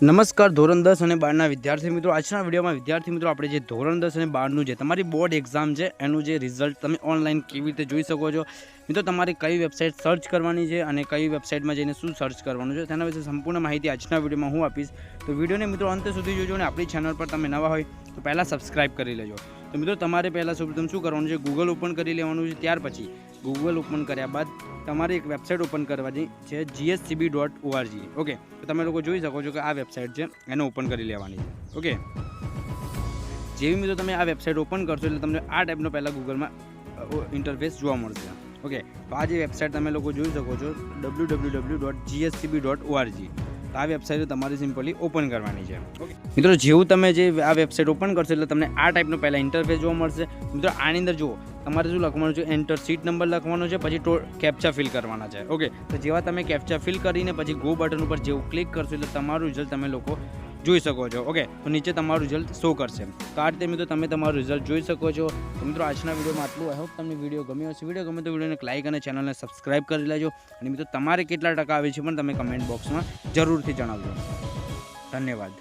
નમસ્કાર ધોરણ 10 અને 12ના વિદ્યાર્થી મિત્રો, આજના વિડીયોમાં વિદ્યાર્થી મિત્રો આપણે જે ધોરણ 10 અને 12નું જે તમારી બોર્ડ એક્ઝામ છે એનું જે રિઝલ્ટ તમે ઓનલાઈન કેવી રીતે જોઈ શકો છો. મિત્રો તમારે કઈ વેબસાઇટ સર્ચ કરવાની છે અને કઈ વેબસાઇટમાં જઈને શું સર્ચ કરવાનું છે તેના વિશે સંપૂર્ણ માહિતી આજના વિડીયોમાં હું આપીશ. તો વિડીયોને મિત્રો અંત સુધી જોજો અને આપણી ચેનલ પર તમે નવા હોય તો પહેલાં સબસ્ક્રાઇબ કરી લેજો. તો મિત્રો તમારે પહેલાં સૌપ્રથમ શું કરવાનું છે, ગૂગલ ઓપન કરી લેવાનું છે. ત્યાર પછી ગૂગલ ઓપન કર્યા બાદ તમારે એક વેબસાઇટ ઓપન કરવાની છે gscb.org. ઓકે, તો તમે લોકો જોઈ શકો છો કે આ વેબસાઇટ છે એને ઓપન કરી લેવાની છે. ઓકે, જેવી મિત્રો તમે આ વેબસાઇટ ઓપન કરશો એટલે તમને આ ટાઈપનો પહેલાં ગૂગલમાં ઇન્ટરફેસ જોવા મળશે. ઓકે, તો આ જે વેબસાઇટ તમે લોકો જોઈ શકો છો www.gscb.org. તો આ વેબસાઇટ તમારે સિમ્પલી ઓપન કરવાની છે. ઓકે મિત્રો, જેવું તમે જે આ વેબસાઇટ ઓપન કરશો એટલે તમને આ ટાઈપનો પહેલાં ઇન્ટરફેસ જોવા મળશે. મિત્રો આની અંદર જુઓ, તમારે શું લખવાનું છે, એન્ટર સીટ નંબર લખવાનો છે, પછી કેપ્ચા ફિલ કરવાના છે. ઓકે, તો જેવા તમે કેપ્ચા ફિલ કરીને પછી ગો બટન ઉપર જેવું ક્લિક કરશો એટલે તમારું રિઝલ્ટ તમે લોકો જોઈ શકો છો. ઓકે, તો નીચે તમારું રિઝલ્ટ શો કરશે. તો આ રીતે મિત્રો તમે તમારું રિઝલ્ટ જોઈ શકો છો. તો મિત્રો આજના વિડીયોમાં આટલું. આઈ હોપ તમને વિડીયો ગમ્યો હશે. વિડીયો ગમે તો વિડીયોને લાઇક અને ચેનલને સબસ્ક્રાઇબ કરી લેજો. અને મિત્રો તમારે કેટલા ટકા આવે છે પણ તમે કમેન્ટ બોક્સમાં જરૂરથી જણાવજો. ધન્યવાદ.